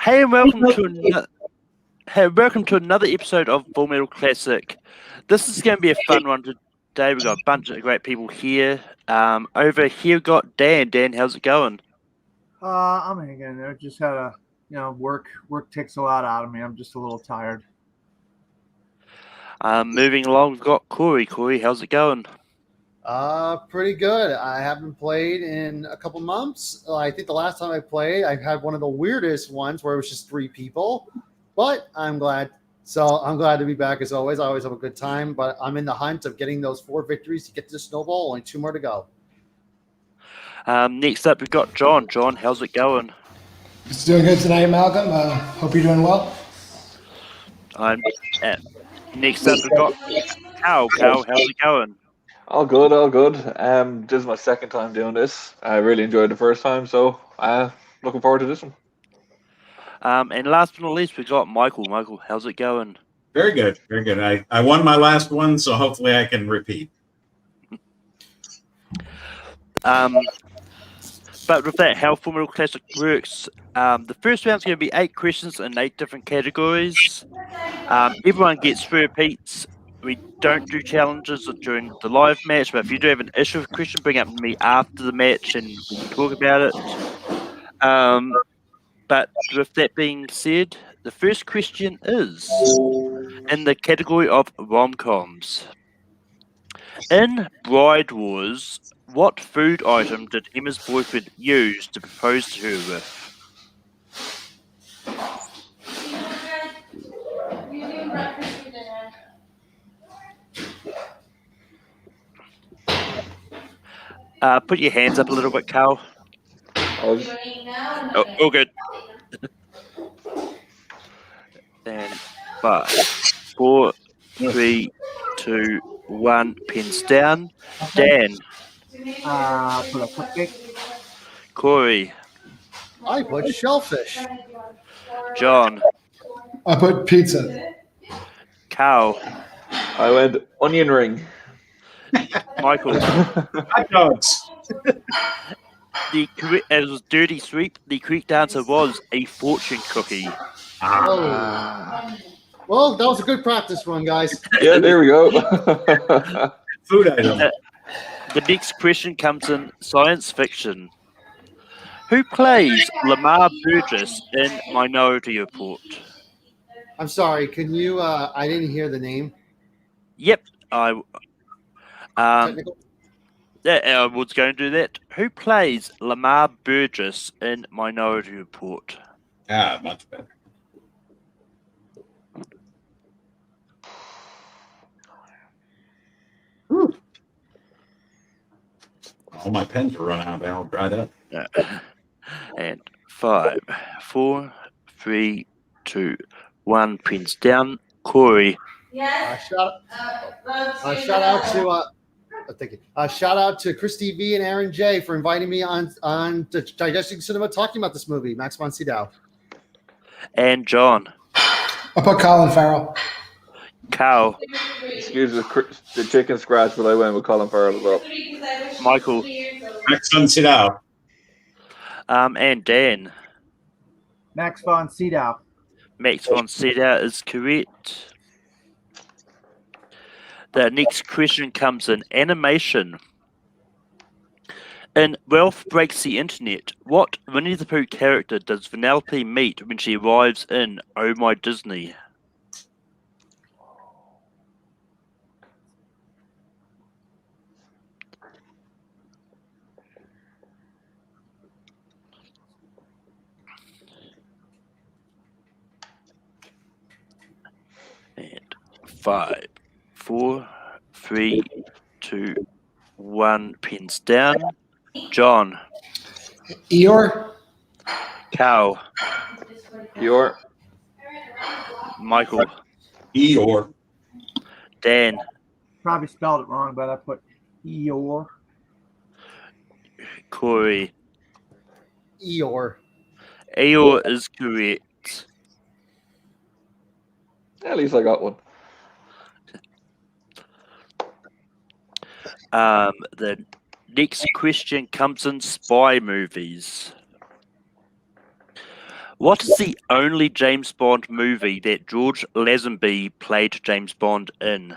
Hey, and welcome to another episode of Full Metal Classic. This is going to be a fun one today. We've got a bunch of great people here. Over here, we've got Dan. Dan, how's it going? I'm hanging in there. Just had a, work takes a lot out of me. I'm just a little tired. Moving along, we've got Corey. Corey, how's it going? Pretty good. I haven't played in a couple months. I think the last time I played, I had one of the weirdest ones where it was just 3 people, but I'm glad. So I'm glad to be back as always. I always have a good time, but I'm in the hunt of getting those 4 victories to get to the snowball. Only 2 more to go. Next up, we've got John. John, how's it going? It's doing good tonight, Malcolm. Hope you're doing well. Next up, we've got Cal. Cal, how's it going? All good, all good. This is my second time doing this. I really enjoyed the first time, so looking forward to this one. And last but not least, we've got Michael. Michael, how's it going? Very good, very good. I won my last one, so hopefully I can repeat. But with that, how Full Metal Classic works, the first round's going to be 8 questions in 8 different categories. Everyone gets 3 repeats. We don't do challenges during the live match, but if you do have an issue with a question, bring it up to me after the match and we can talk about it. But with that being said, the first question is in the category of rom-coms. In Bride Wars, what food item did Emma's boyfriend use to propose to her with? Put your hands up a little bit, Carl. All good. And 5, 4, 3, 2, 1. Pens down. Dan. Put a cupcake. Corey. I put shellfish. John. I put pizza. Carl. I went onion ring. Michael. Hot dogs. It was dirty sweep. The correct answer was a fortune cookie. Well, that was a good practice run, guys. Yeah, there we go. Food item. The next question comes in science fiction. Who plays Lamar Burgess in Minority Report? I'm sorry. Can you? I didn't hear the name. Yep, I Technical? was going to do that. Who plays Lamar Burgess in Minority Report? Much better. All my pens are running out. They're all dried up. And 5, 4, 3, 2, 1. Pens down. Corey. Shout out to thank you. Shout out to Christy V and Aaron J for inviting me on to Digesting Cinema talking about this movie. Max von Sydow. And John. I put Colin Farrell. Carl. Excuse the chicken scratch, but I went with Colin Farrell as well. Michael. Max von Sydow. And Dan. Max von Sydow. Max von Sydow is correct. The next question comes in animation. In Ralph Breaks the Internet, what Winnie the Pooh character does Vanellope meet when she arrives in Oh My Disney? And 5, 4, 3, 2, 1. Pens down. John. Eeyore. Cal. Eeyore. Michael. Eeyore. Dan. Probably spelled it wrong, but I put Eeyore. Corey. Eeyore. Eeyore is correct. At least I got one. The next question comes in spy movies. What is the only James Bond movie that George Lazenby played James Bond in?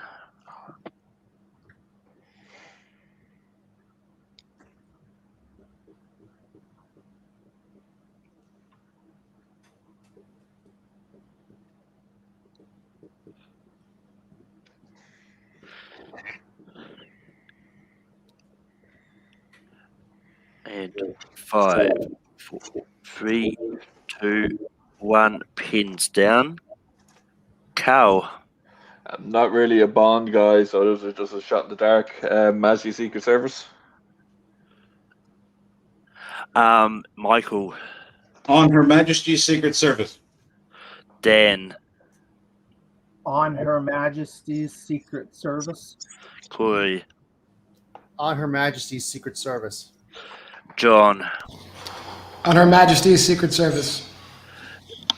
And 5, 4, 3, 2, 1. Pins down. Cow. I'm not really a Bond guy, so this is just a shot in the dark. Massey Secret Service. Michael. On Her Majesty's Secret Service. Dan. On Her Majesty's Secret Service. Corey. On Her Majesty's Secret Service. John. On Her Majesty's Secret Service.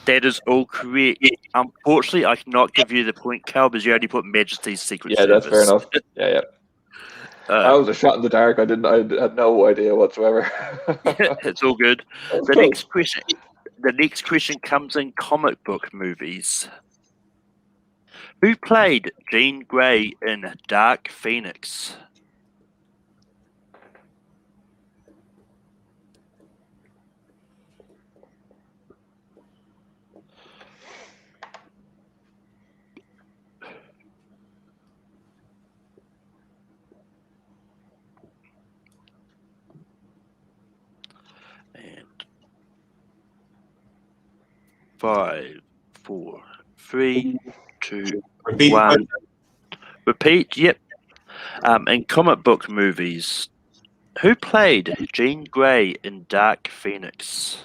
That is all correct. Unfortunately, I cannot give you the point, Cal, because you only put Majesty's Secret Yeah, Service. that's fair enough. Yeah. That was a shot in the dark. I had no idea whatsoever. It's all good. The next question comes in comic book movies. Who played Jean Grey in Dark Phoenix? And 5, 4, 3, 2, Repeat. 1. Repeat. Yep. In comic book movies, who played Jean Grey in Dark Phoenix?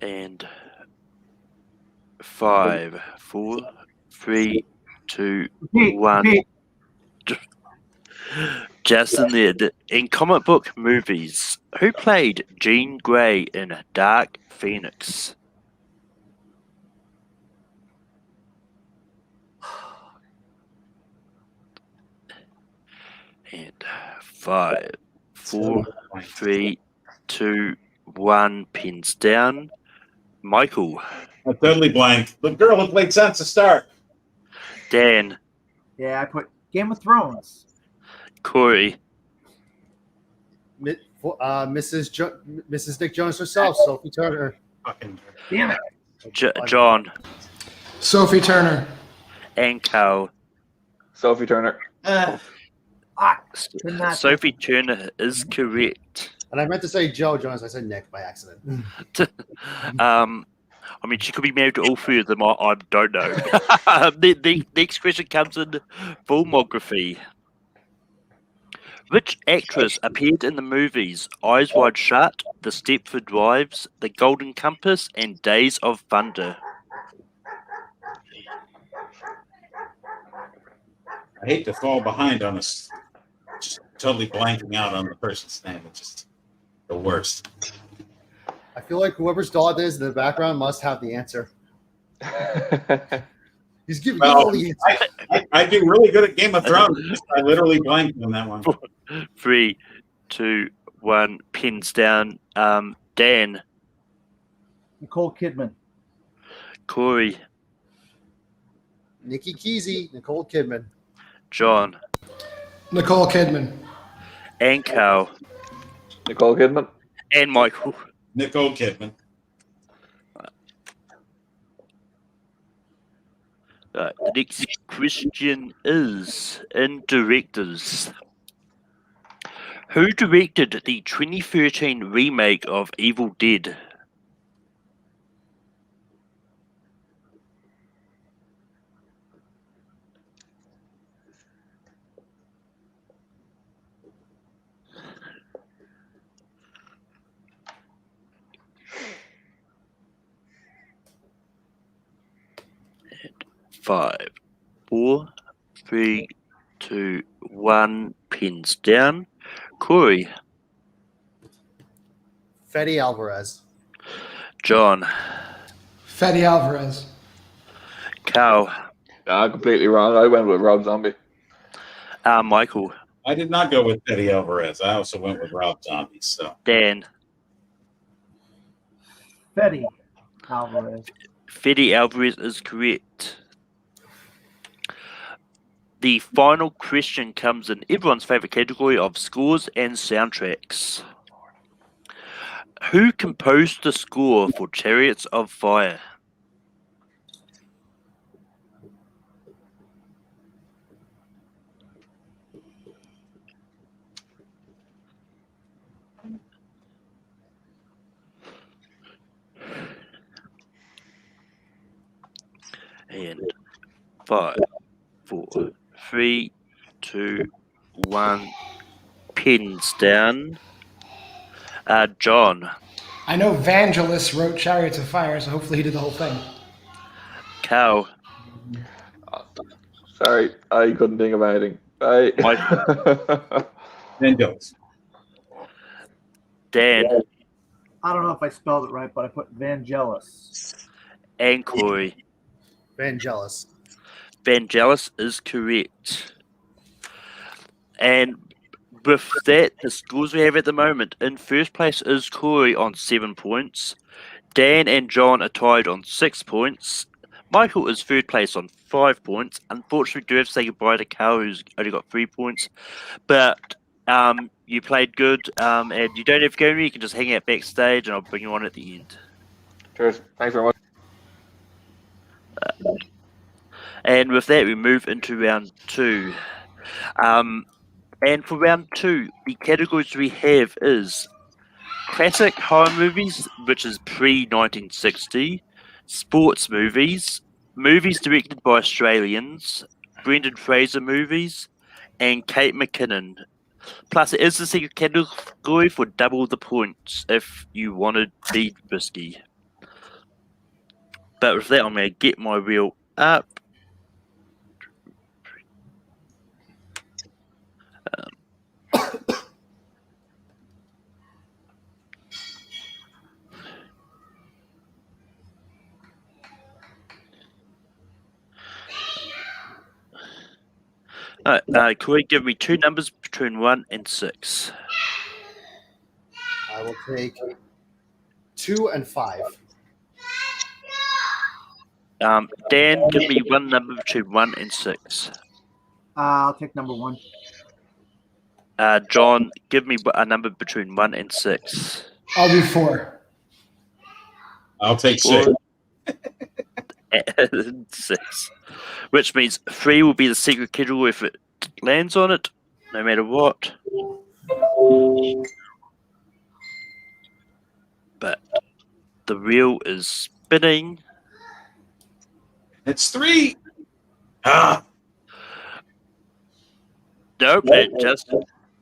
And 5, 4, 3, 2, 1. Justin there. In comic book movies, who played Jean Grey in Dark Phoenix? And 5, 4, 3, 2, 1. Pins down. Michael. I'm totally blank. The girl who played Sansa Stark. Dan. Yeah, I put Game of Thrones. Corey. Mrs. Nick Jones herself, Sophie Turner. Fucking. Damn it. John. Sophie Turner. And Carl. Sophie Turner. Sophie Turner is correct. And I meant to say Joe Jones. I said Nick by accident. I mean, she could be married to all three of them. I don't know. The next question comes in filmography. Which actress appeared in the movies Eyes Wide Shut, The Stepford Wives, The Golden Compass, and Days of Thunder? I hate to fall behind on this. Just totally blanking out on the person's name. It's just the worst. I feel like whoever's dog is in the background must have the answer. He's giving all the answers. I do really good at Game of Thrones. I literally blanked on that one. 3, 2, 1. Pins down. Dan. Nicole Kidman. Corey. Nikki Keesey, Nicole Kidman. John. Nicole Kidman. And Carl. Nicole Kidman. And Michael. Nicole Kidman. The next question is in directors. Who directed the 2013 remake of Evil Dead? And 5, 4, 3, 2, 1. Pins down. Corey. Fede Alvarez. John. Fede Alvarez. Carl. Completely wrong. I went with Rob Zombie. Michael. I did not go with Eddie Alvarez. I also went with Rob Zombie. So Dan. Fetty Alvarez. Fede Alvarez is correct. The final question comes in everyone's favourite category of scores and soundtracks. Who composed the score for Chariots of Fire? And 5, 4, 3, 2, 1. Pins down. John. I know Vangelis wrote Chariots of Fire, so hopefully he did the whole thing. Cal. Sorry, I couldn't think of anything. Bye. then goes. Dan. I don't know if I spelled it right, but I put Vangelis. And Corey. Vangelis. Vangelis is correct. And with that, the scores we have at the moment, in first place is Corey on 7 points. Dan and John are tied on 6 points. Michael is third place on 5 points. Unfortunately, we do have to say goodbye to Cal, who's only got 3 points. But you played good, and you don't have to go anywhere. You can just hang out backstage, and I'll bring you on at the end. Cheers. Thanks very much. And with that, we move into round 2. And for round 2, the categories we have is classic horror movies, which is pre-1960, sports movies, movies directed by Australians, Brendan Fraser movies, and Kate McKinnon. Plus, it is the secret category for double the points if you wanted the risky. But with that, I'm going to get my reel up. Corey, give me 2 numbers between 1 and 6. I will take 2 and 5. Dan, give me 1 number between 1 and 6. I'll take number 1. John, give me a number between 1 and 6. I'll do 4. I'll take 6. 6. Which means 3 will be the secret category if it lands on it, no matter what. But the reel is spinning. It's 3. Ah. Nope, it just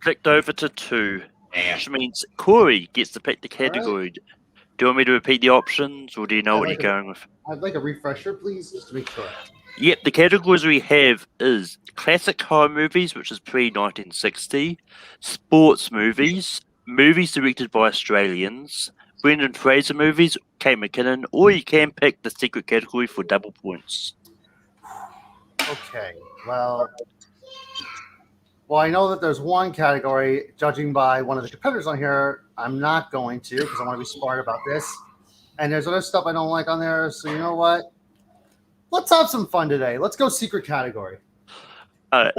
clicked over to 2. Damn. Which means Corey gets to pick the category. Do you want me to repeat the options, or do you know what you're going with? I'd like a refresher, please, just to make sure. Yep, the categories we have is classic horror movies, which is pre-1960, sports movies, movies directed by Australians, Brendan Fraser movies, Kate McKinnon, or you can pick the secret category for double points. Okay, well, I know that there's one category, judging by one of the competitors on here, I'm not going to because I want to be smart about this. And there's other stuff I don't like on there, so you know what? Let's have some fun today. Let's go secret category. The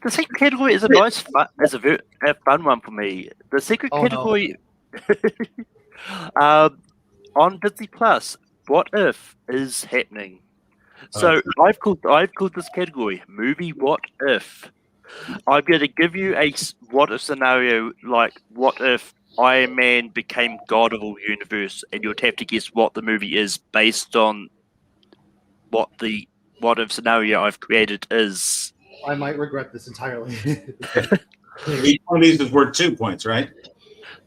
secret category is a nice, a fun one for me. The secret category on Disney Plus, What If is happening. So I've called this category Movie What If. I'm going to give you a what if scenario, like what if Iron Man became God of all universe, and you'd have to guess what the movie is based on what the what if scenario I've created is. I might regret this entirely. Each one of these is worth 2 points, right?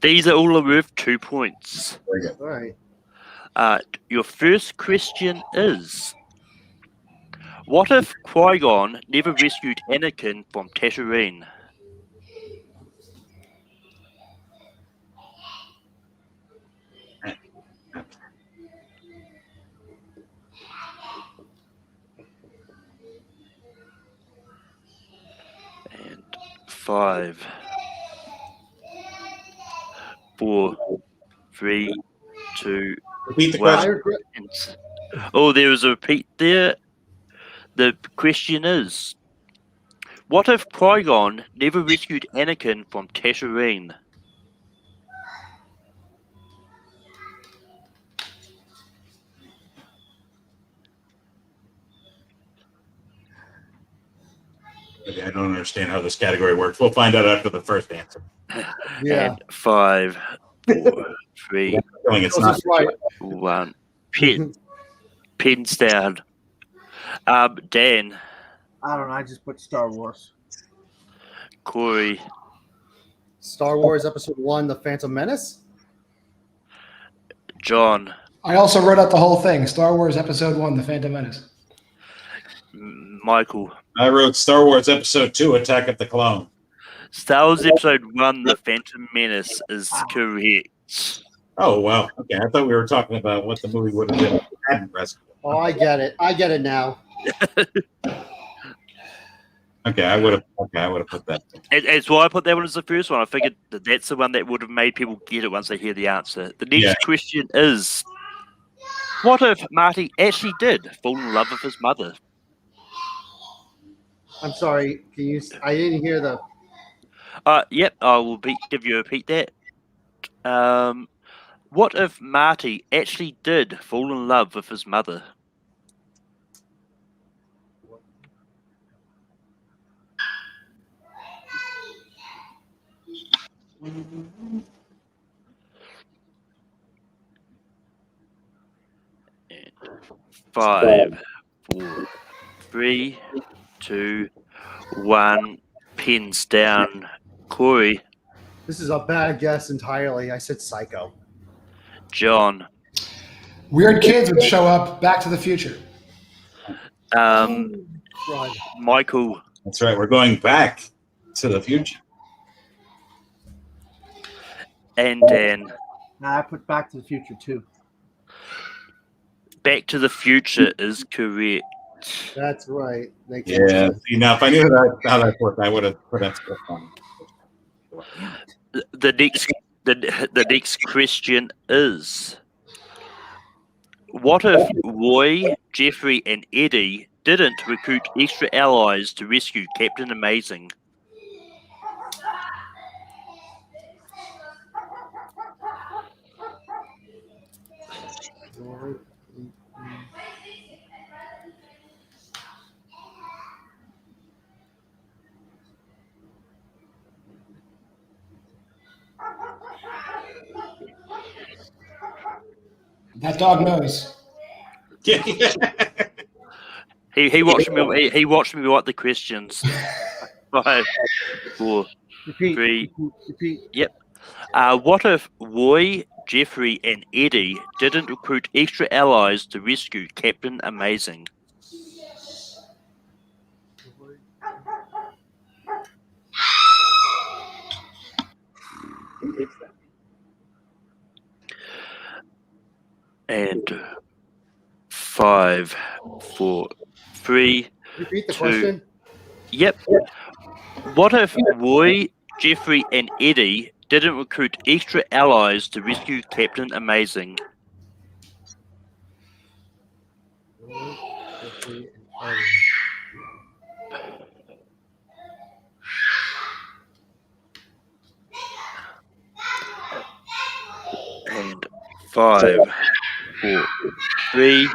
These are all worth 2 points. Very good. All right. Your first question is: what if Qui-Gon never rescued Anakin from Tatooine? And 5, 4, 3, 2, Repeat the Well, I question. regret. Oh, there was a repeat there. The question is, what if Qui-Gon never rescued Anakin from Tatooine? Okay, I don't understand how this category works. We'll find out after the first answer. Yeah. And 5, 4, 3, Feeling it's This not. is right. 1. Pins down. Dan, I don't know. I just put Star Wars. Corey, Star Wars Episode 1, The Phantom Menace. John, I also wrote out the whole thing. Star Wars Episode 1, The Phantom Menace. Michael. I wrote Star Wars Episode 2, Attack of the Clone. Star Wars Episode 1, The Phantom Menace is correct. Oh, wow. Okay, I thought we were talking about what the movie would have been if it hadn't rescued. Oh, I get it. I get it now. Okay, I would have put that. It's why I put that one as the first one. I figured that that's the one that would have made people get it once they hear the answer. The next question is, what if Marty actually did fall in love with his mother? I'm sorry. Can you? I didn't hear the. Yep, I will give you a repeat that. What if Marty actually did fall in love with his mother? And 5, 4, 3, 2, 1. Pins down. Corey, This is a bad guess entirely. I said Psycho. John, Weird kids would show up Back to the Future. Right. Michael, That's right. We're going back to the future. and Dan. Nah, I put Back to the Future too. Back to the Future is correct. That's right. Makes Yeah. sense. See, now if I knew how that worked, I would have put that stuff on. The next question is, what if Roy, Jeffrey, and Eddie didn't recruit extra allies to rescue Captain Amazing? That dog knows. He watched me. He watched me write the questions. 5, 4, Repeat. 3. Repeat. Yep. What if Roy, Jeffrey, and Eddie didn't recruit extra allies to rescue Captain Amazing? And 5, 4, 3. Repeat the 2. question. Yep. What if Roy, Jeffrey, and Eddie didn't recruit extra allies to rescue Captain Amazing? And 5, 4, 3,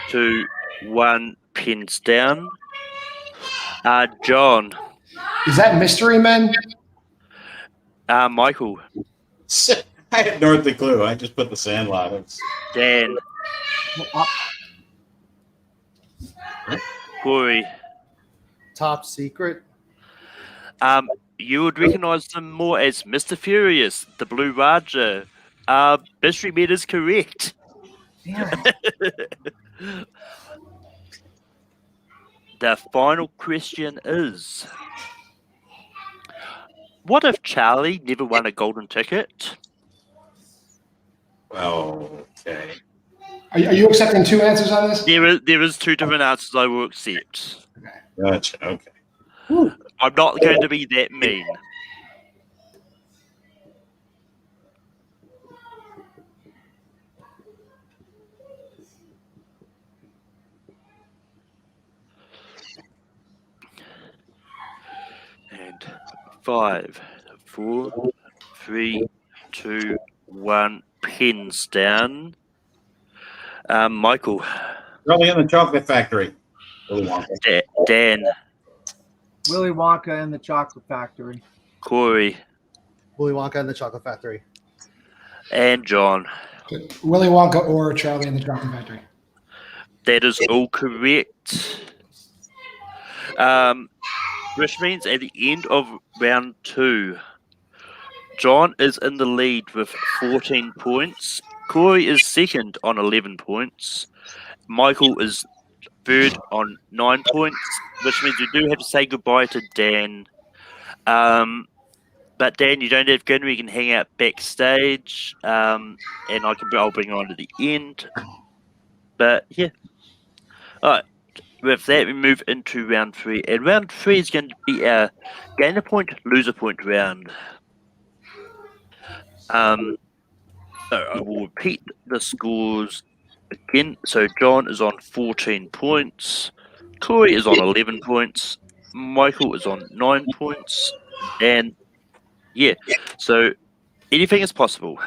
2, 1. Pins down. John. Is that Mystery Men? Michael. I had no earthly clue. I just put the Sandlot. It's, Dan. Corey. Top Secret. You would recognize them more as Mr. Furious, the Blue Raja. Mystery Men is correct. Damn. The final question is, what if Charlie never won a golden ticket? okay. Are you accepting two answers on this? There is 2 different answers I will accept. Gotcha. Okay. I'm not going to be that mean. And 5, 4, 3, 2, 1. Pins down. Michael. Charlie and the Chocolate Factory. Willy Wonka. Dan. Willy Wonka and the Chocolate Factory. Corey. Willy Wonka and the Chocolate Factory. And John. Willy Wonka or Charlie and the Chocolate Factory. That is all correct. Which means at the end of round 2, John is in the lead with 14 points. Corey is second on 11 points. Michael is third on 9 points, which means we do have to say goodbye to Dan. But Dan, you don't have gun. We can hang out backstage, and I'll bring you on to the end. But yeah, all right. With that, we move into round 3, and round 3 is going to be our gain a point, lose a point round. I will repeat the scores again. So John is on 14 points, Corey is on 11 points, Michael is on 9 points, and yeah, so anything is possible.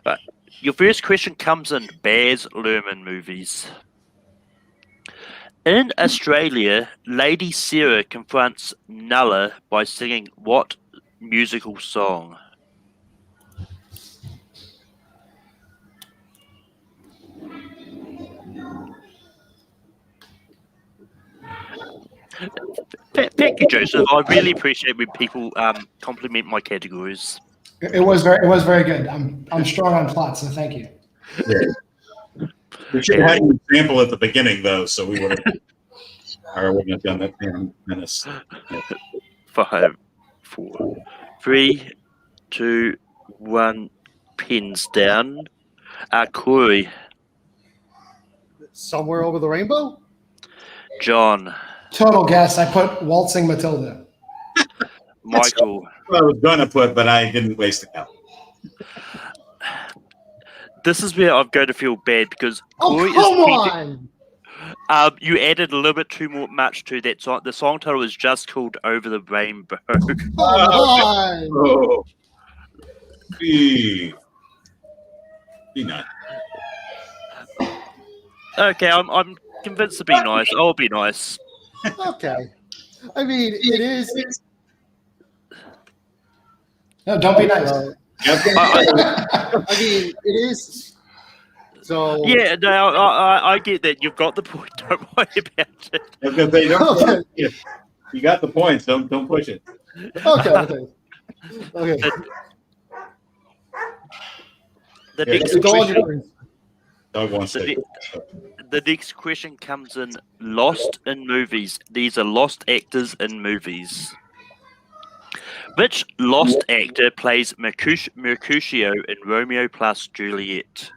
But your first question comes in Baz Luhrmann movies. In Australia, Lady Sarah confronts Nulla by singing what musical song? Thank you, Joseph. I really appreciate when people compliment my categories. It was very good. I'm strong on plot, so thank you. Yeah. We should have had an example at the beginning, though, so we would have, or wouldn't have done that 10 minutes. 5, 4, 3, 2, 1. Pins down. Corey. Somewhere over the rainbow? John. Total guess. I put Waltzing Matilda. Michael. I was going to put, but I didn't waste the count. This is where I'm going to feel bad because Corey on! You added a little bit too much to that song. The song title is just called "Over the Rainbow." Come on! Oh. Be nice. Okay, I'm convinced to be nice. I'll be nice. Okay. I mean, it is. No, don't be nice. I mean, it is. So Yeah, no, I get that. You've got the point. Don't worry about it. I was gonna say, don't, you got the points. Don't push it. Okay. The next It's all question. yours. Dog wants to. The next question comes in lost in movies. These are lost actors in movies. Which lost actor plays Mercutio in Romeo plus Juliet?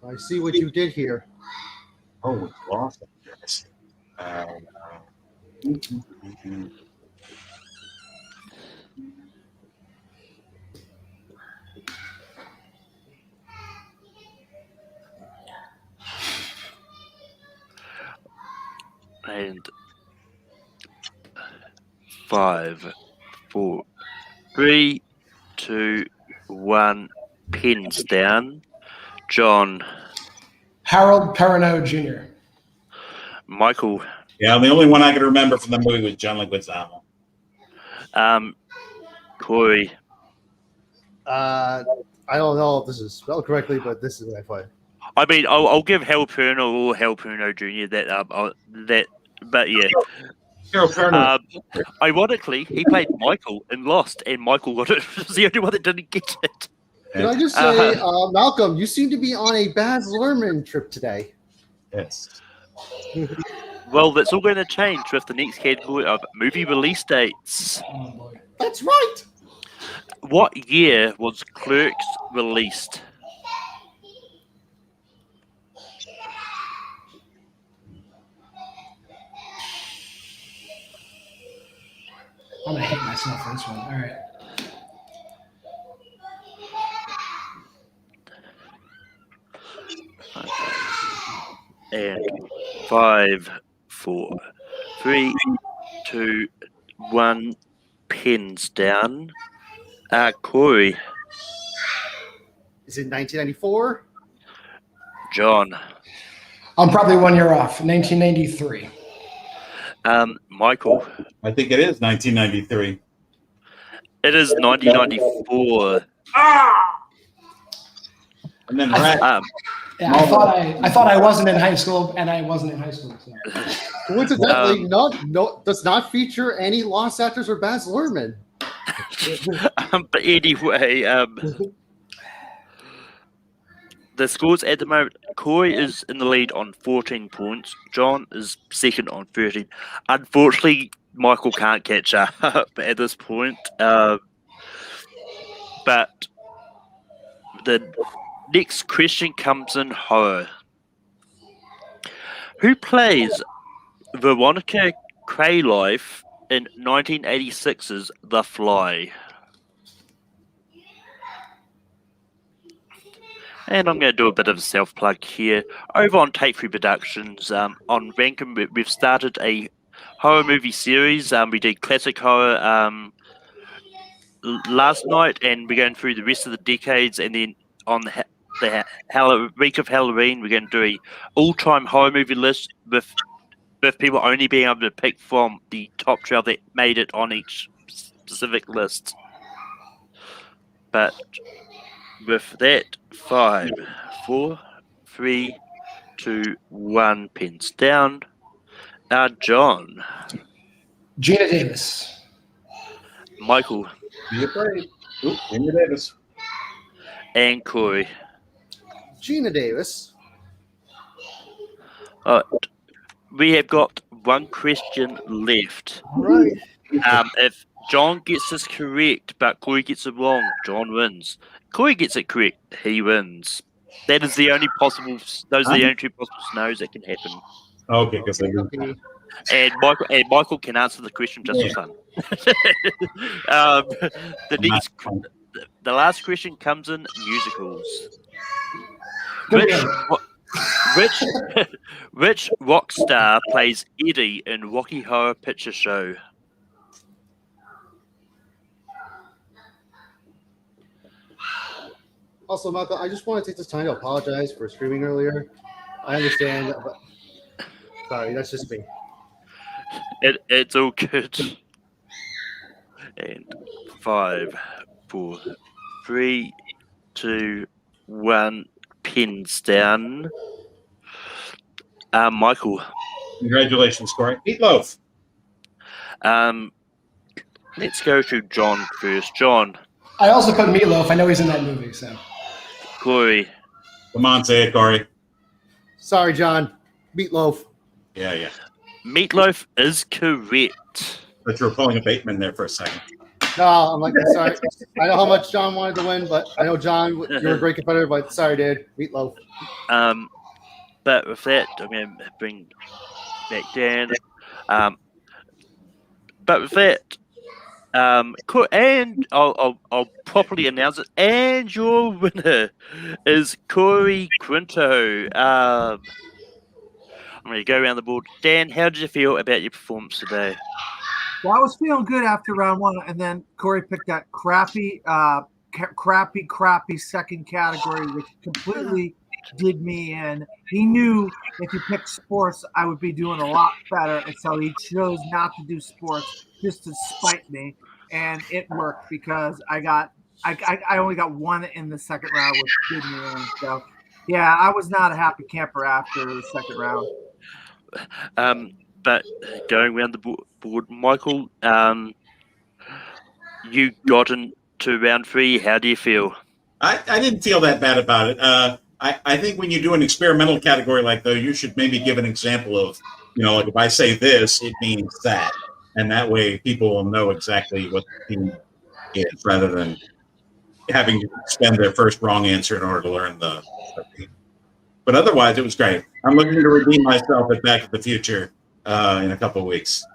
I see what you did here. Oh, it's awesome. And 5, 4, 3, 2, 1. Pins down. John. Harold Perrineau Jr. Michael. Yeah, the only one I could remember from the movie was John Leguizamo. Corey. I don't know if this is spelled correctly, but this is what I put. I mean, I'll give Harold Perrineau or Harold Perrineau Jr. that, but yeah. Harold Perrineau. Ironically, he played Michael in Lost, and Michael got it. Was the only one that didn't get it. Can I just say, Malcolm, you seem to be on a Baz Luhrmann trip today. Yes. Well, that's all going to change with the next category of movie release dates. Oh boy. That's right. What year was Clerks released? I'm gonna hate myself for this one. All right. And 5, 4, 3, 2, 1. Pins down. Corey. Is it 1994? John. I'm probably 1 year off. 1993. Michael. I think it is 1993. It is 1994. And then Rat. Yeah, I thought I wasn't in high school, and I wasn't in high school. So. Coincidentally, does not feature any lost actors or Baz Luhrmann. But anyway, the scores at the moment, Corey is in the lead on 14 points. John is second on 13. Unfortunately, Michael can't catch up at this point. But the next question comes in horror. Who plays Veronica Craylife in 1986's The Fly? And I'm going to do a bit of a self-plug here. Over on Take 3 Productions, on Rankin, we've started a horror movie series. We did classic horror last night, and we're going through the rest of the decades. And then on the week of Halloween, we're going to do a all-time horror movie list with people only being able to pick from the top 12 that made it on each specific list. But with that, 5, 4, 3, 2, 1, pins down. John. Gina Davis. Michael. Be afraid. Gina Davis. And Corey. Gina Davis. We have got one question left. All right. If John gets this correct, but Corey gets it wrong, John wins. Corey gets it correct, he wins. That is the only possible. Those are the only two possible scenarios that can happen. Okay, because they do. And Michael can answer the question just for fun. The last question comes in musicals. Which rock star plays Eddie in Rocky Horror Picture Show? Also, Malcolm, I just want to take this time to apologize for screaming earlier. I understand, but sorry, that's just me. It's all good. And 5, 4, 3, 2, 1, pins down. Michael. Congratulations, Corey. Meatloaf. Let's go to John first. John. I also put Meatloaf. I know he's in that movie, so. Corey. Come on, say it, Corey. Sorry, John. Meatloaf. Yeah. Meatloaf is correct. But you were pulling a Bateman there for a second. No, I'm like, sorry. I know how much John wanted to win, but I know, John, you're a great competitor, but sorry, dude. Meatloaf. But with that, I'm going to bring back Dan. But with that, and I'll properly announce it. And your winner is Corey Quinto. I'm going to go around the board. Dan, how did you feel about your performance today? Well, I was feeling good after round one, and then Corey picked that crappy second category, which completely did me in. He knew if he picked sports, I would be doing a lot better, and so he chose not to do sports just to spite me, and it worked because I only got one in the second round, which did me in. So, yeah, I was not a happy camper after the second round. But going around the board, Michael, you got into round 3. How do you feel? I didn't feel that bad about it. I think when you do an experimental category like that, you should maybe give an example of, like if I say this, it means that. And that way people will know exactly what the theme is rather than having to spend their first wrong answer in order to learn the theme. But otherwise, it was great. I'm looking to redeem myself at Back to the Future in a couple of weeks.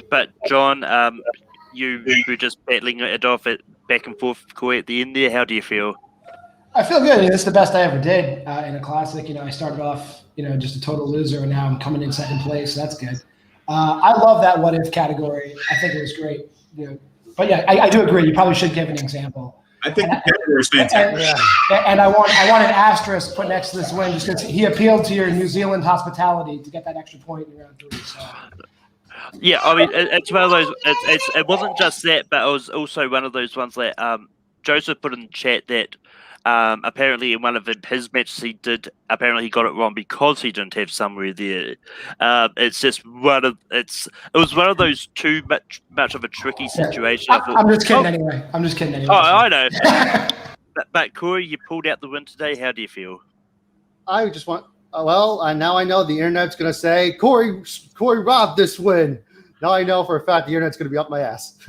But John, you were just battling it off back and forth with Corey at the end there. How do you feel? I feel good. It's the best I ever did in a classic. I started off, just a total loser, and now I'm coming in second place. So that's good. I love that what if category. I think it was great. But yeah, I do agree. You probably should give an example. I think the category is fantastic. And I want an asterisk put next to this win just because he appealed to your New Zealand hospitality to get that extra point in round 3. So. Yeah, I mean, it's one of those. It wasn't just that, but it was also one of those ones that Joseph put in the chat that apparently in one of his matches he got it wrong because he didn't have somewhere there. It's just it was one of those too much of a tricky situation. I'm just kidding anyway. Oh, I know. but Corey, you pulled out the win today. How do you feel? I just want. Now I know the internet's going to say Corey robbed this win. Now I know for a fact the internet's going to be up my ass.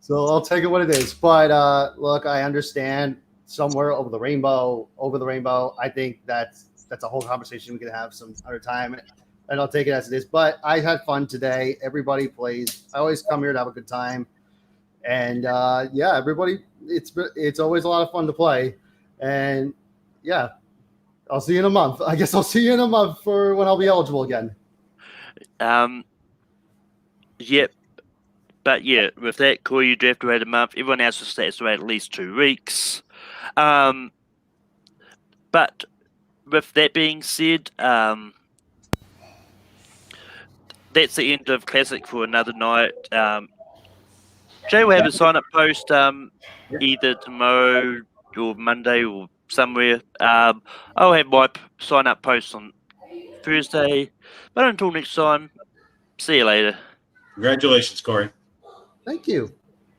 So I'll take it what it is. But look, I understand somewhere over the rainbow. I think that's a whole conversation we can have some other time, and I'll take it as it is. But I had fun today. Everybody plays. I always come here to have a good time, and everybody. It's always a lot of fun to play, and yeah. I'll see you in a month. I guess I'll see you in a month for when I'll be eligible again. Yep. But yeah, with that, Corey, you do have to wait a month. Everyone else has to wait at least 2 weeks. But with that being said, that's the end of Classic for another night. Jay will have a sign-up post either tomorrow or Monday or somewhere. I'll have my sign-up post on Thursday. But until next time, see you later. Congratulations, Corey. Thank you.